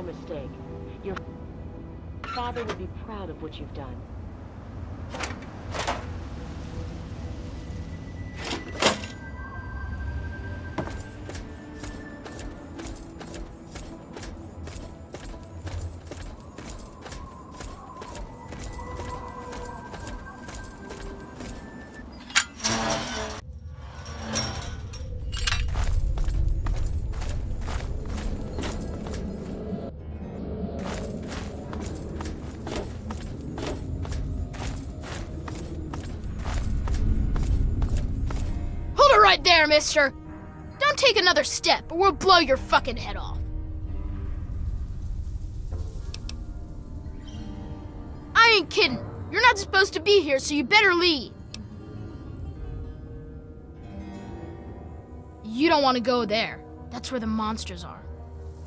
mistake. Your father would be proud of what you've done. Right there, mister! Don't take another step or we'll blow your fucking head off. I ain't kidding. You're not supposed to be here, so you better leave. You don't want to go there. That's where the monsters are.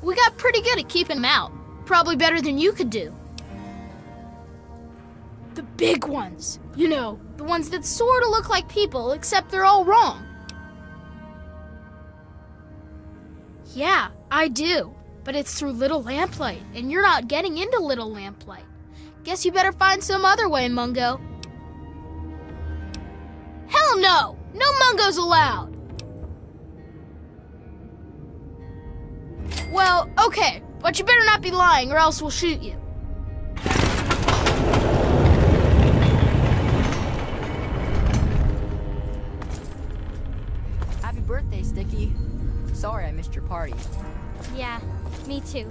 We got pretty good at keeping them out. Probably better than you could do. The big ones. You know, the ones that sort of look like people, except they're all wrong. Yeah, I do. But it's through Little Lamplight, and you're not getting into Little Lamplight. Guess you better find some other way, Mungo. Hell no! No Mungos allowed! Well, okay, but you better not be lying or else we'll shoot you. Happy birthday, Sticky. Sorry I missed your party. Yeah, me too.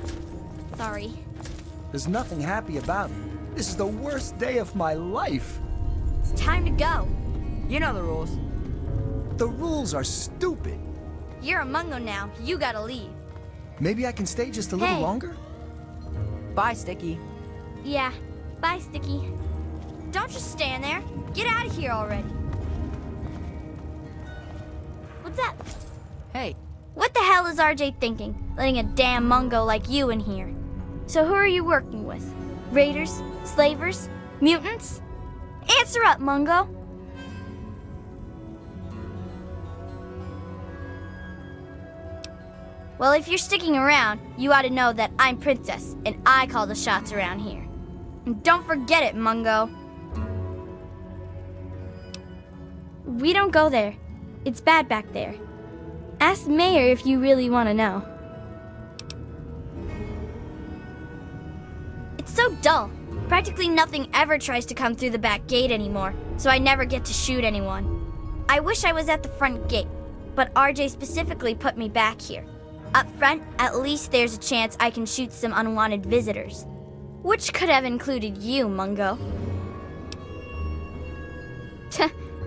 Sorry. There's nothing happy about it. This is the worst day of my life. It's time to go. You know the rules. The rules are stupid. You're a Mungo now. You gotta leave. Maybe I can stay just a little Hey. longer? Bye, Sticky. Yeah. Bye, Sticky. Don't just stand there. Get out of here already. What's up? Hey, What the hell is RJ thinking, letting a damn Mungo like you in here? So who are you working with? Raiders? Slavers? Mutants? Answer up, Mungo. Well, if you're sticking around, you ought to know that I'm Princess, and I call the shots around here. And don't forget it, Mungo. We don't go there. It's bad back there. Ask the mayor if you really want to know. It's so dull. Practically nothing ever tries to come through the back gate anymore, so I never get to shoot anyone. I wish I was at the front gate, but RJ specifically put me back here. Up front, at least there's a chance I can shoot some unwanted visitors. Which could have included you, Mungo.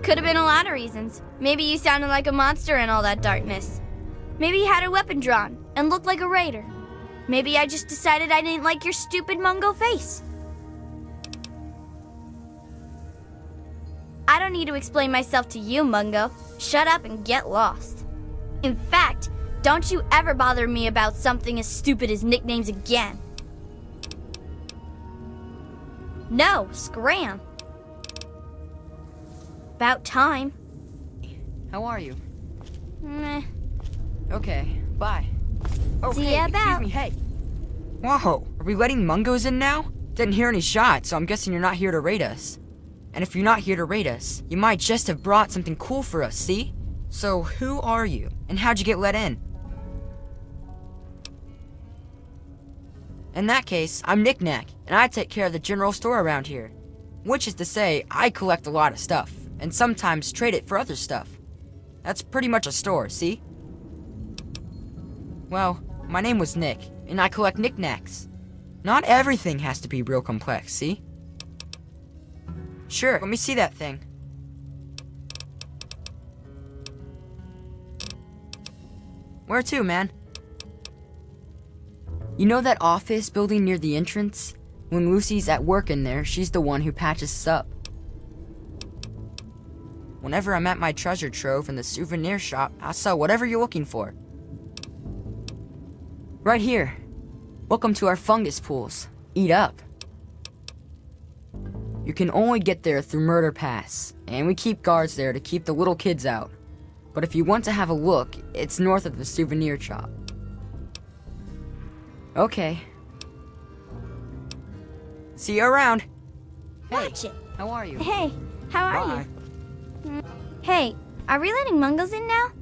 Could have been a lot of reasons. Maybe you sounded like a monster in all that darkness. Maybe you had a weapon drawn and looked like a raider. Maybe I just decided I didn't like your stupid Mungo face. I don't need to explain myself to you, Mungo. Shut up and get lost. In fact, don't you ever bother me about something as stupid as nicknames again. No, scram. About time. how are you? Meh. Okay, bye. Oh, See hey, ya excuse about. me, hey. Whoa, are we letting Mungos in now? Didn't hear any shots, so I'm guessing you're not here to raid us. And if you're not here to raid us, you might just have brought something cool for us, see? So who are you, and how'd you get let in? In that case, I'm Knick-Knack, and I take care of the general store around here. Which is to say, I collect a lot of stuff, and sometimes trade it for other stuff. That's pretty much a store, see? Well, my name was Nick, and I collect knickknacks. Not everything has to be real complex, see? Sure, let me see that thing. Where to, man? You know that office building near the entrance? When Lucy's at work in there, she's the one who patches us up. Whenever I'm at my treasure trove in the souvenir shop, I'll sell whatever you're looking for. Right here. Welcome to our fungus pools. Eat up. You can only get there through Murder Pass, and we keep guards there to keep the little kids out. But if you want to have a look, it's north of the souvenir shop. Okay, See you around. Hey, Watch it. how are you? Hey, how are Bye. you? Hey, are we letting Mungos in now?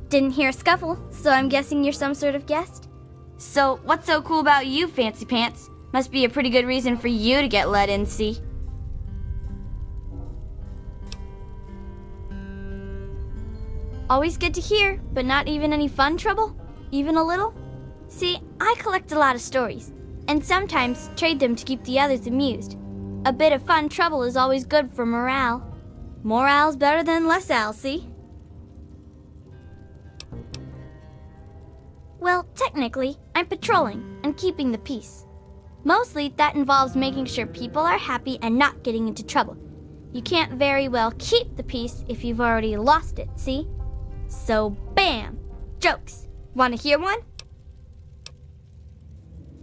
Didn't hear a scuffle, so I'm guessing you're some sort of guest? So, what's so cool about you, Fancy Pants? Must be a pretty good reason for you to get let in, see? Always good to hear, but not even any fun trouble? Even a little? See, I collect a lot of stories, and sometimes trade them to keep the others amused. A bit of fun trouble is always good for morale. Morale's better than less al, see? Well, technically, I'm patrolling and keeping the peace. Mostly, that involves making sure people are happy and not getting into trouble. You can't very well keep the peace if you've already lost it, see? So, bam! Jokes. Want to hear one?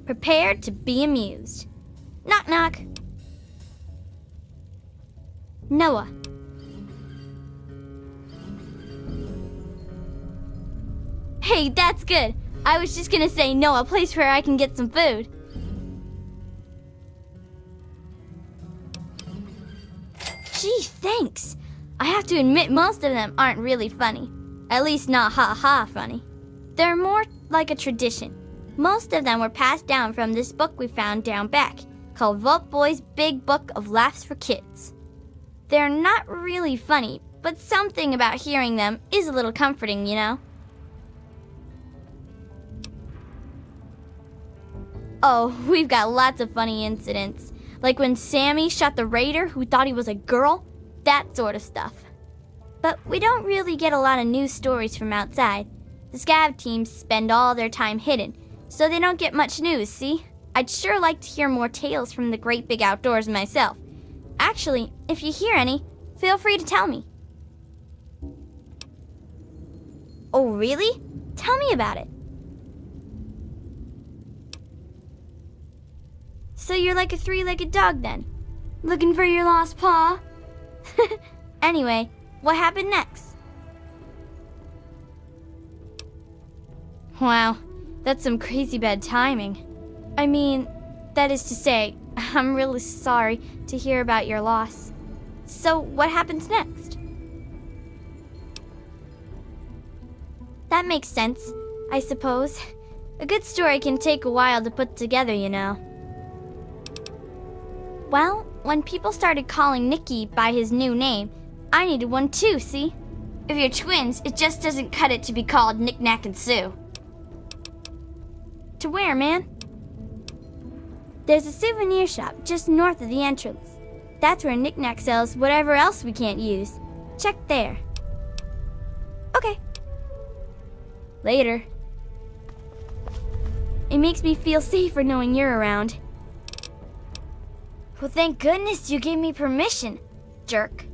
Prepare to be amused. Knock knock. Noah. Hey, that's good. I was just gonna say Noah, a place where I can get some food. Gee, thanks. I have to admit most of them aren't really funny. At least not ha-ha funny. They're more like a tradition. Most of them were passed down from this book we found down back, called Vault Boy's Big Book of Laughs for Kids. They're not really funny, but something about hearing them is a little comforting, you know? Oh, we've got lots of funny incidents. Like when Sammy shot the raider who thought he was a girl. That sort of stuff. But we don't really get a lot of news stories from outside. The scav teams spend all their time hidden, so they don't get much news, see? I'd sure like to hear more tales from the great big outdoors myself. Actually, if you hear any, feel free to tell me. Oh, really? Tell me about it. So you're like a three-legged dog then? Looking for your lost paw? Anyway, what happened next? Wow, that's some crazy bad timing. I mean, that is to say, I'm really sorry to hear about your loss. So what happens next? That makes sense, I suppose. A good story can take a while to put together, you know. Well, when people started calling Nicky by his new name, I needed one too, see? If you're twins, it just doesn't cut it to be called Knick Knack and Sue. To where, man? There's a souvenir shop just north of the entrance. That's where Knick Knack sells whatever else we can't use. Check there. Okay. Later. It makes me feel safer knowing you're around. Well, thank goodness you gave me permission, jerk.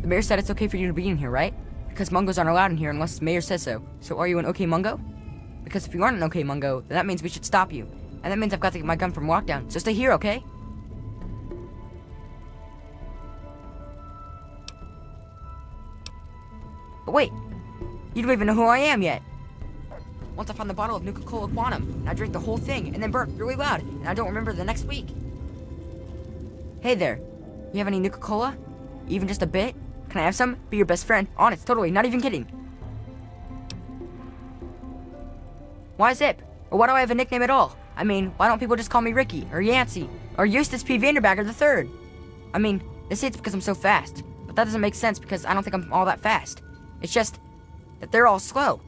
The mayor said it's okay for you to be in here, right? Because Mungos aren't allowed in here unless the mayor says so. So are you an okay Mungo? Because if you aren't an okay Mungo, then that means we should stop you. And that means I've got to get my gun from lockdown. So stay here, okay? But wait, you don't even know who I am yet. Once I found the bottle of Nuka-Cola Quantum, and I drank the whole thing, and then burped really loud, and I don't remember the next week. Hey there, you have any Nuka-Cola? Even just a bit? Can I have some? Be your best friend. Honest, totally, not even kidding. Why Zip? Or why do I have a nickname at all? I mean, why don't people just call me Ricky, or Yancey, or Eustace P. Vanderbagger III? I mean, they say it's because I'm so fast, but that doesn't make sense because I don't think I'm all that fast. It's just that they're all slow.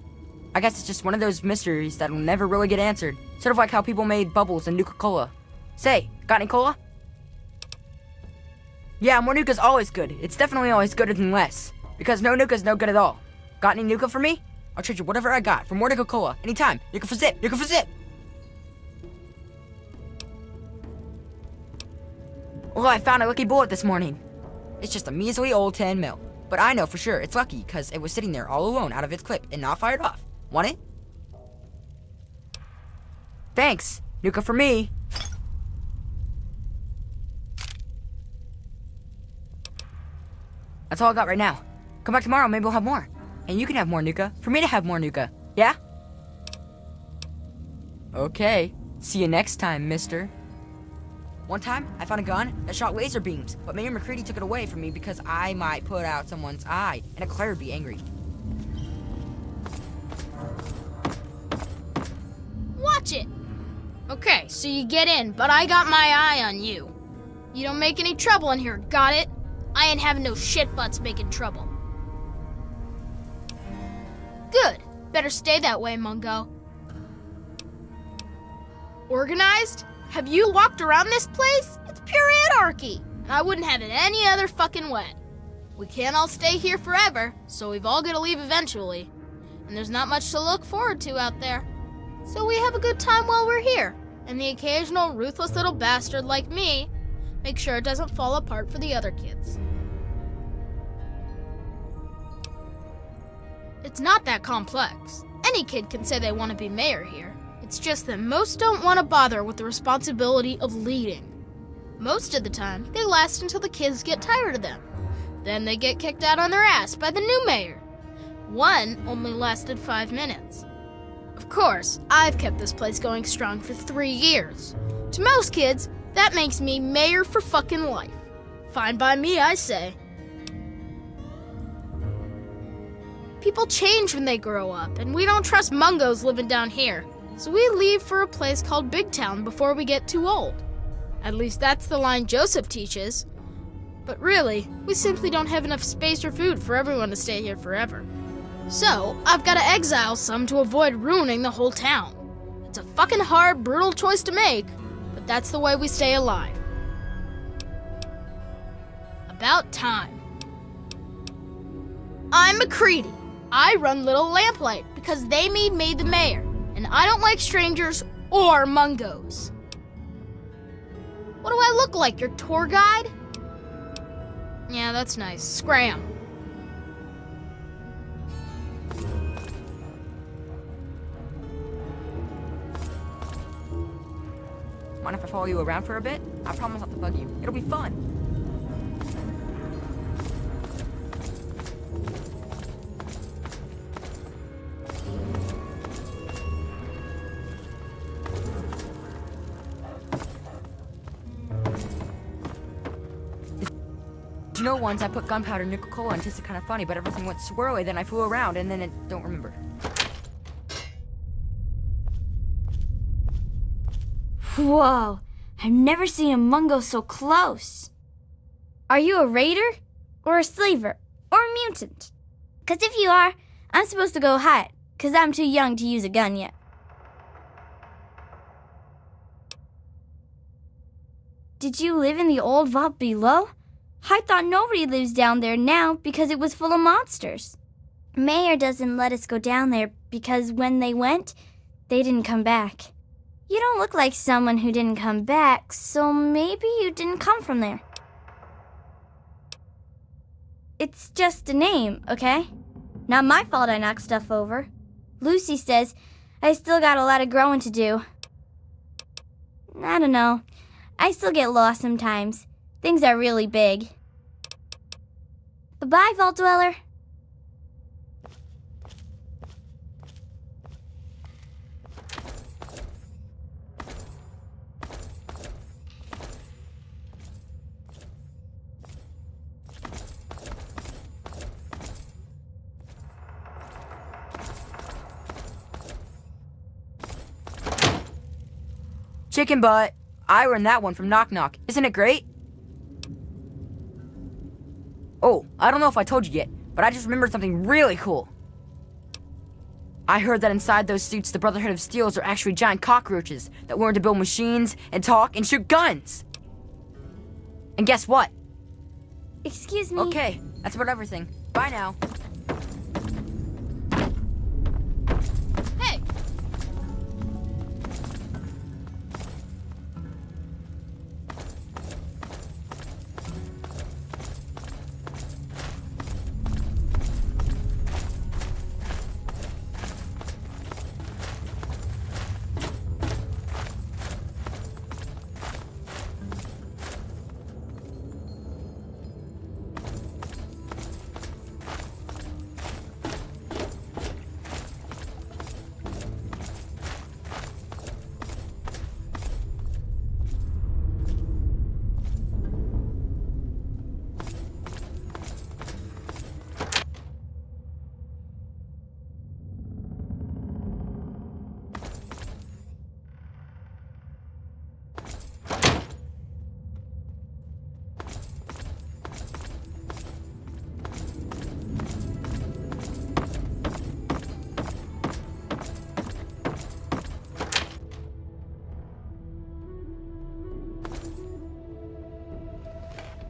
I guess it's just one of those mysteries that will never really get answered. Sort of like how people made bubbles and Nuka-Cola. Say, got any cola? Yeah, more Nuka's always good. It's definitely always gooder than less. Because no Nuka's no good at all. Got any Nuka for me? I'll trade you whatever I got for more Nuka-Cola. Anytime. Nuka for zip. Nuka for zip. Well, I found a lucky bullet this morning. It's just a measly old 10 mil. But I know for sure it's lucky because it was sitting there all alone out of its clip and not fired off. Want it? Thanks. Nuka for me. That's all I got right now. Come back tomorrow, maybe we'll have more. And you can have more Nuka for me to have more Nuka. Yeah? Okay. See you next time, mister. One time, I found a gun that shot laser beams, but Mayor McCready took it away from me because I might put out someone's eye, and a Claire would be angry. Watch it! Okay, so you get in, but I got my eye on you. You don't make any trouble in here, got it? I ain't having no shit butts making trouble. Good. Better stay that way, Mungo. Organized? Have you walked around this place? It's pure anarchy, and I wouldn't have it any other fucking way. We can't all stay here forever, so we've all got to leave eventually. And there's not much to look forward to out there. So we have a good time while we're here, and the occasional ruthless little bastard like me make sure it doesn't fall apart for the other kids. It's not that complex. Any kid can say they want to be mayor here. It's just that most don't want to bother with the responsibility of leading. Most of the time, they last until the kids get tired of them. Then they get kicked out on their ass by the new mayor. One only lasted 5 minutes. Of course, I've kept this place going strong for 3 years. To most kids, that makes me mayor for fucking life. Fine by me, I say. People change when they grow up, and we don't trust Mungos living down here. So we leave for a place called Big Town before we get too old. At least that's the line Joseph teaches. But really, we simply don't have enough space or food for everyone to stay here forever. So, I've got to exile some to avoid ruining the whole town. It's a fucking hard, brutal choice to make, but that's the way we stay alive. About time. I'm McCready. I run Little Lamplight because they made me the mayor, and I don't like strangers or Mungos. What do I look like, your tour guide? Yeah, that's nice. Scram. Mind if I follow you around for a bit? I promise not to bug you. It'll be fun. You know, once I put gunpowder in Nuka-Cola and it tasted kind of funny, but everything went swirly, then I flew around, and then I don't remember. Whoa, I've never seen a Mungo so close. Are you a raider? Or a slaver? Or a mutant? 'Cause if you are, I'm supposed to go hide, 'cause I'm too young to use a gun yet. Did you live in the old vault below? I thought nobody lives down there now because it was full of monsters. Mayor doesn't let us go down there because when they went, they didn't come back. You don't look like someone who didn't come back, so maybe you didn't come from there. It's just a name, okay? Not my fault I knocked stuff over. Lucy says I still got a lot of growing to do. I don't know. I still get lost sometimes. Things are really big. Bye-bye, Vault Dweller. Chicken butt. I learned that one from Knock Knock. Isn't it great? Oh, I don't know if I told you yet, but I just remembered something really cool. I heard that inside those suits, the Brotherhood of Steels are actually giant cockroaches that learn to build machines and talk and shoot guns. And guess what? Excuse me. Okay, that's about everything. Bye now. Hey!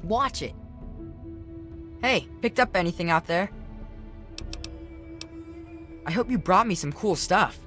Watch it. Hey, picked up anything out there? I hope you brought me some cool stuff.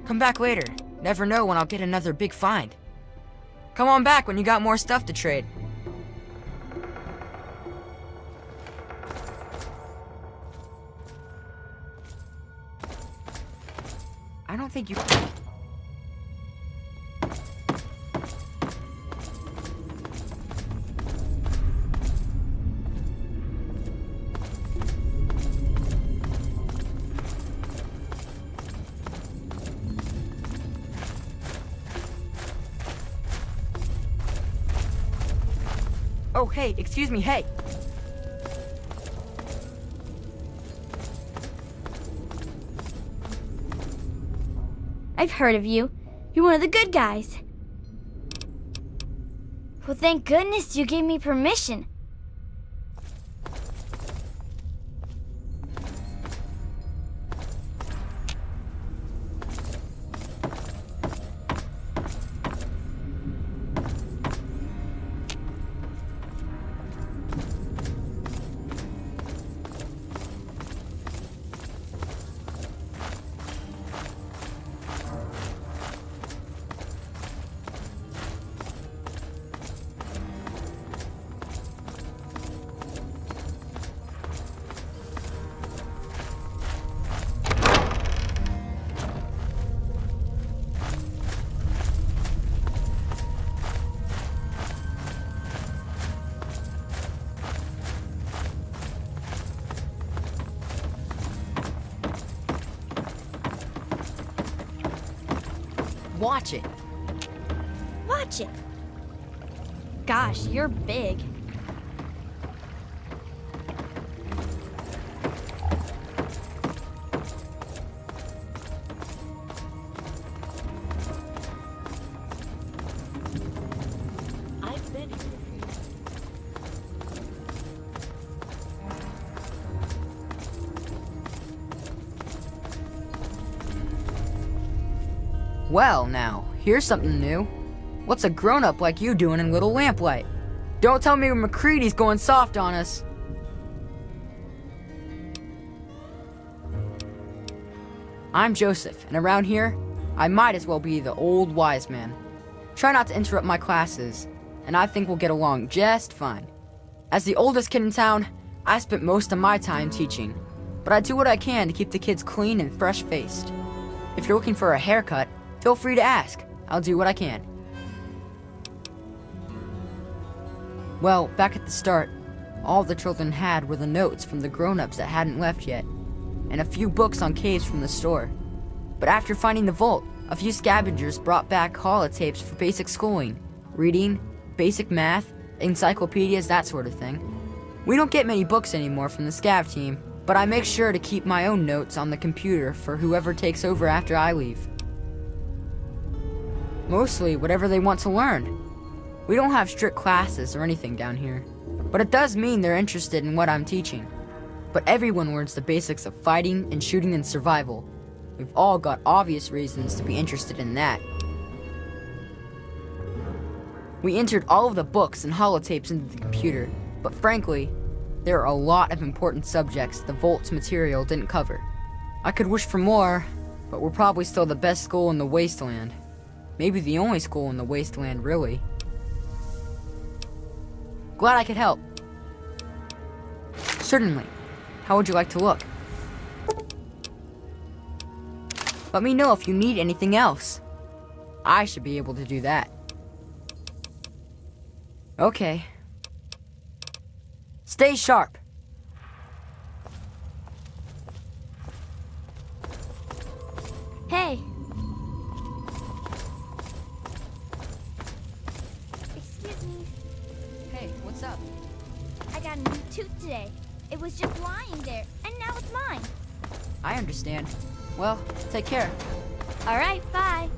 Come back later. Never know when I'll get another big find. Come on back when you got more stuff to trade. I don't think you... Oh, hey, excuse me, hey! I've heard of you. You're one of the good guys. Well, thank goodness you gave me permission. Watch it. Watch it. Gosh, you're big. I've been here. Well, now, here's something new. What's a grown-up like you doing in Little Lamplight? Don't tell me McCready's going soft on us. I'm Joseph, and around here, I might as well be the old wise man. Try not to interrupt my classes, and I think we'll get along just fine. As the oldest kid in town, I spent most of my time teaching, but I do what I can to keep the kids clean and fresh-faced. If you're looking for a haircut, feel free to ask. I'll do what I can. Well, back at the start, all the children had were the notes from the grown-ups that hadn't left yet, and a few books on caves from the store. But after finding the vault, a few scavengers brought back holotapes for basic schooling, reading, basic math, encyclopedias, that sort of thing. We don't get many books anymore from the scav team, but I make sure to keep my own notes on the computer for whoever takes over after I leave. Mostly whatever they want to learn. We don't have strict classes or anything down here, but it does mean they're interested in what I'm teaching. But everyone learns the basics of fighting and shooting and survival. We've all got obvious reasons to be interested in that. We entered all of the books and holotapes into the computer, but frankly, there are a lot of important subjects the Vault's material didn't cover. I could wish for more, but we're probably still the best school in the Wasteland. Maybe the only school in the Wasteland, really. Glad I could help. Certainly. How would you like to look? Let me know if you need anything else. I should be able to do that. Okay. Stay sharp. Hey. Excuse me. Hey, what's up? I got a new tooth today. It was just lying there, and now it's mine. I understand. Well, take care. All right, bye.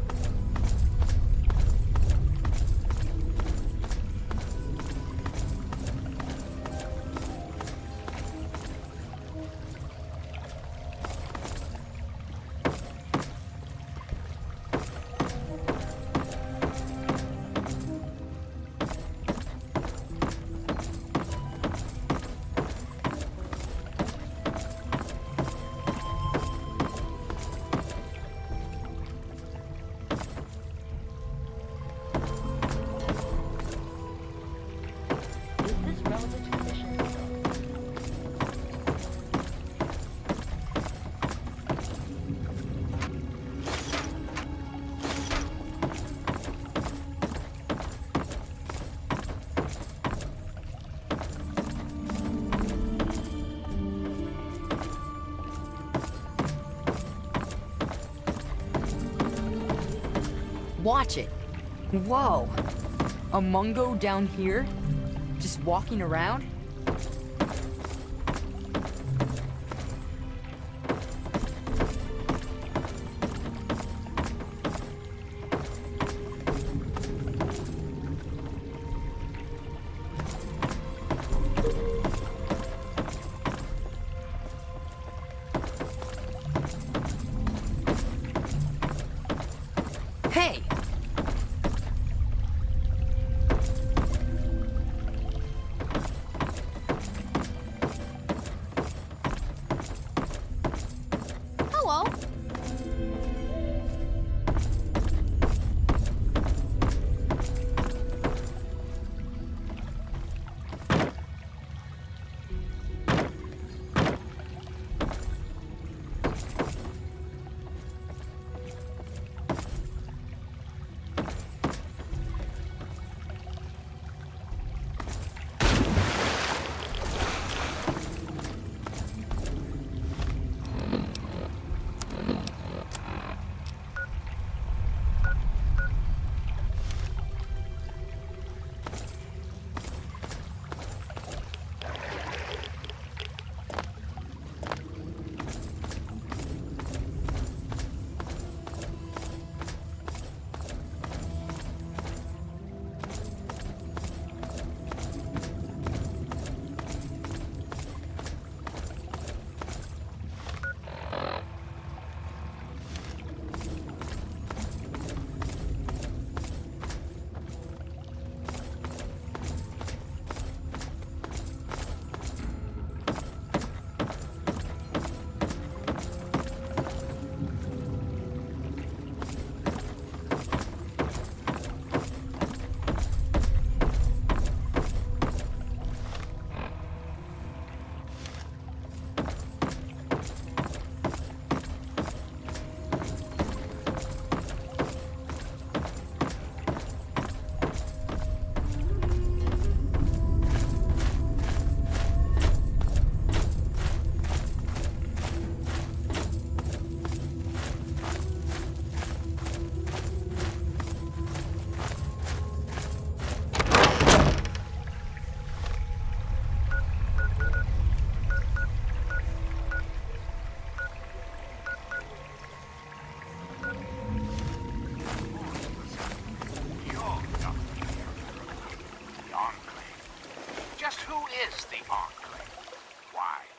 Is this relevant to the mission? Watch it. Whoa. A Mungo down here? Just walking around? Hey! Hello.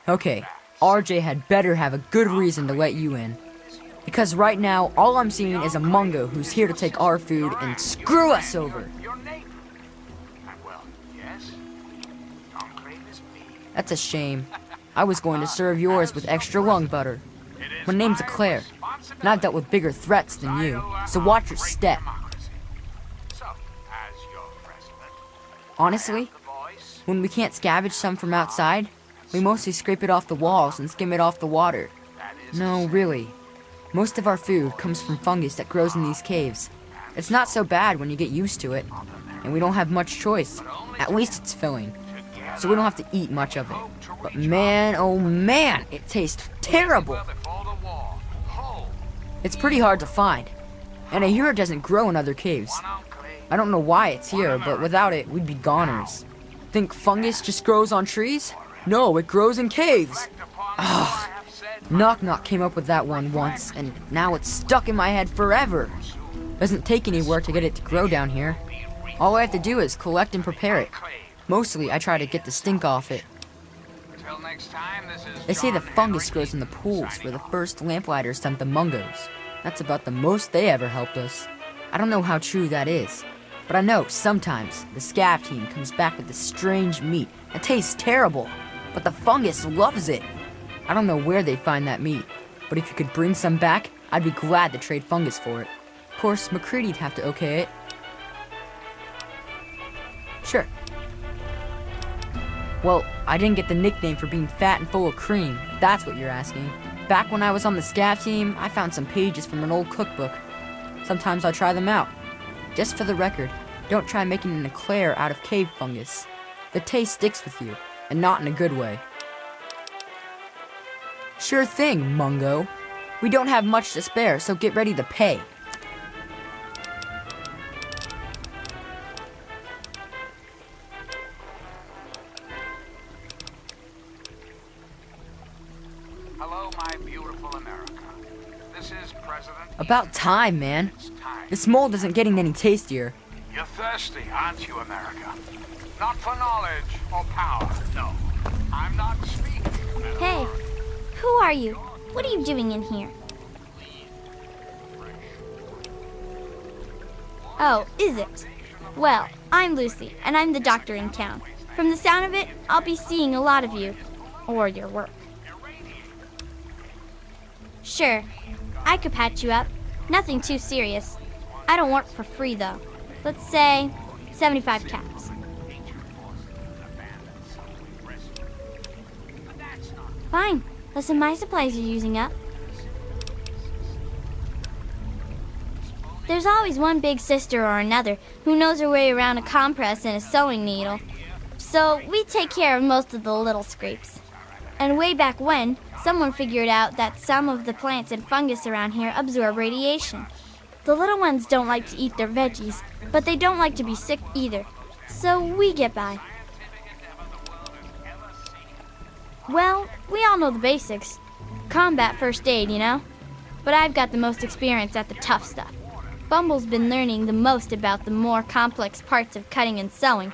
Okay, RJ had better have a good reason to let you in. Because right now, all I'm seeing is a Mungo who's here to take our food and screw us over. That's a shame. I was going to serve yours with extra lung butter. My name's Eclair, and I've dealt with bigger threats than you, so watch your step. Honestly, when we can't scavenge some from outside, we mostly scrape it off the walls and skim it off the water. No, really. Most of our food comes from fungus that grows in these caves. It's not so bad when you get used to it, and we don't have much choice. At least it's filling, so we don't have to eat much of it. But man, oh man, it tastes terrible. It's pretty hard to find, and I hear it doesn't grow in other caves. I don't know why it's here, but without it, we'd be goners. Think fungus just grows on trees? No, it grows in caves. Ugh. Knock Knock came up with that one once, and now it's stuck in my head forever. Doesn't take any work to get it to grow down here. All I have to do is collect and prepare it. Mostly, I try to get the stink off it. They say the fungus grows in the pools where the first Lamplighters sent the Mungos. That's about the most they ever helped us. I don't know how true that is, but I know sometimes the scav team comes back with this strange meat that tastes terrible, but the fungus loves it. I don't know where they find that meat, but if you could bring some back, I'd be glad to trade fungus for it. Of course, McCready'd have to okay it. Sure. Well, I didn't get the nickname for being fat and full of cream, if that's what you're asking. Back when I was on the scav team, I found some pages from an old cookbook. Sometimes I'll try them out. Just for the record, don't try making an eclair out of cave fungus. The taste sticks with you, and not in a good way. Sure thing, Mungo. We don't have much to spare, so get ready to pay. Hello, my beautiful America. This is President... About time, man. This mold isn't getting any tastier. You're thirsty, aren't you, America? Not for knowledge or power, no. I'm not speaking. Hey, who are you? What are you doing in here? Oh, is it? Well, I'm Lucy, and I'm the doctor in town. From the sound of it, I'll be seeing a lot of you. Or your work. Sure, I could patch you up. Nothing too serious. I don't work for free, though. Let's say 75 caps. Fine. Less of my supplies are using up. There's always one big sister or another who knows her way around a compress and a sewing needle. So we take care of most of the little scrapes. And way back when, someone figured out that some of the plants and fungus around here absorb radiation. The little ones don't like to eat their veggies, but they don't like to be sick either. So we get by. Well, we all know the basics. Combat first aid, you know? But I've got the most experience at the tough stuff. Bumble's been learning the most about the more complex parts of cutting and sewing.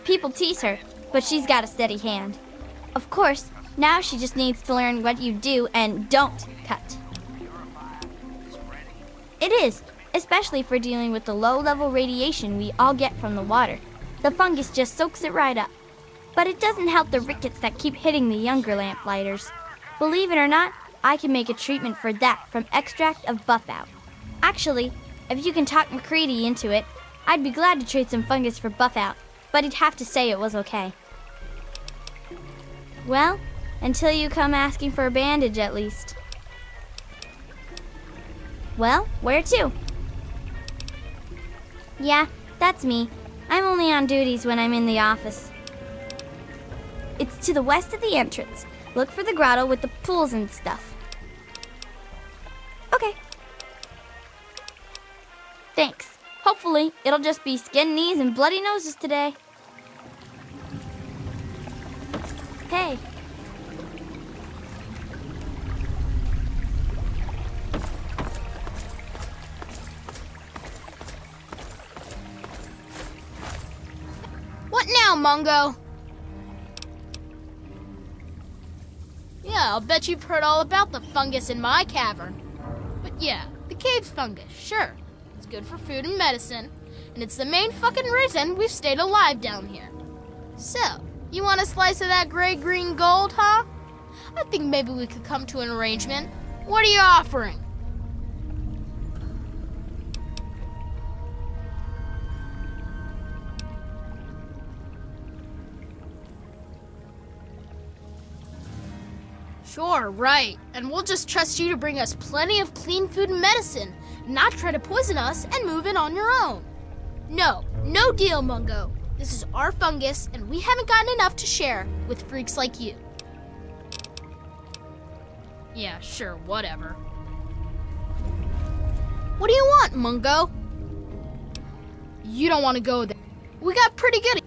People tease her, but she's got a steady hand. Of course, now she just needs to learn what you do and don't cut. It is, especially for dealing with the low-level radiation we all get from the water. The fungus just soaks it right up. But it doesn't help the rickets that keep hitting the younger Lamplighters. Believe it or not, I can make a treatment for that from extract of Buffout. Actually, if you can talk McCready into it, I'd be glad to trade some fungus for Buffout, but he'd have to say it was okay. Well, until you come asking for a bandage at least. Well, where to? Yeah, that's me. I'm only on duties when I'm in the office. It's to the west of the entrance. Look for the grotto with the pools and stuff. Okay. Thanks. Hopefully, it'll just be skin knees and bloody noses today. Hey. What now, Mungo? Yeah, I'll bet you've heard all about the fungus in my cavern. But yeah, the cave fungus, sure. It's good for food and medicine, and it's the main fucking reason we've stayed alive down here. So, You want a slice of that gray-green gold, huh? I think maybe we could come to an arrangement. What are you offering? Sure, right. And we'll just trust you to bring us plenty of clean food and medicine, not try to poison us and move in on your own. No deal, Mungo. This is our fungus, and we haven't gotten enough to share with freaks like you. Yeah, sure, whatever. What do you want, Mungo? You don't want to go there. We got pretty good.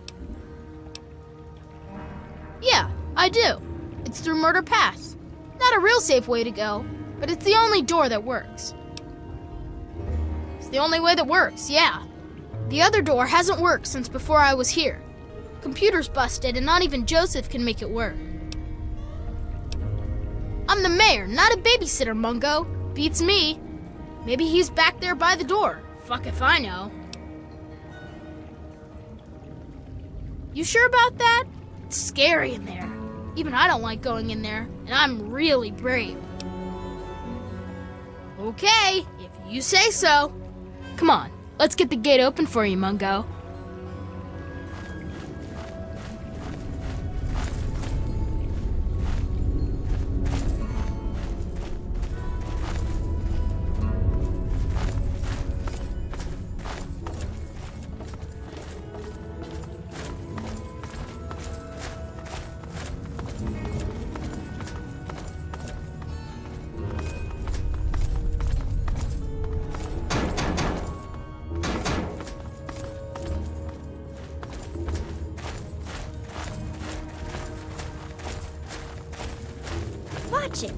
Yeah, I do. It's through Murder Pass. Not a real safe way to go, but it's the only door that works. It's the only way that works, yeah. The other door hasn't worked since before I was here. Computer's busted and not even Joseph can make it work. I'm the mayor, not a babysitter, Mungo. Beats me. Maybe he's back there by the door. Fuck if I know. You sure about that? It's scary in there. Even I don't like going in there, and I'm really brave. Okay, if you say so. Come on, let's get the gate open for you, Mungo. Watch it.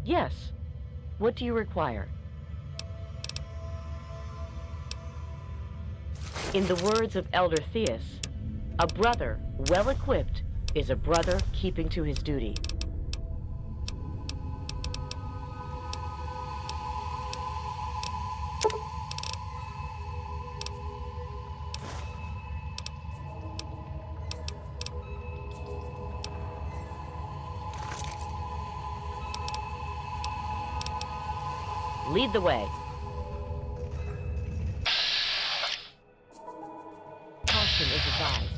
Yes. What do you require? In the words of Elder Theus, a brother well-equipped is a brother keeping to his duty. Lead the way. Caution is advised.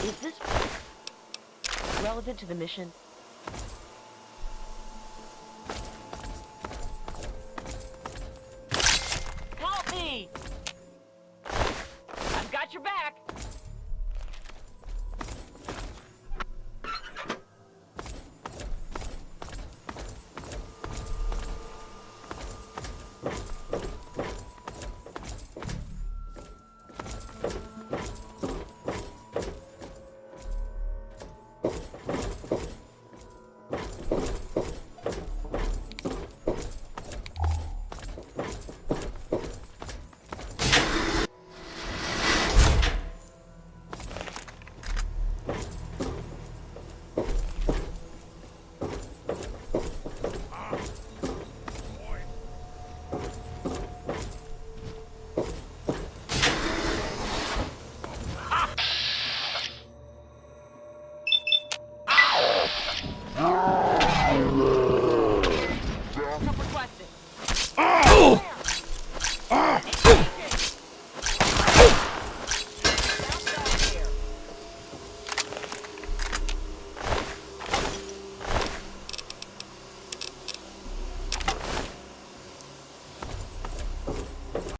Is this relevant to the mission?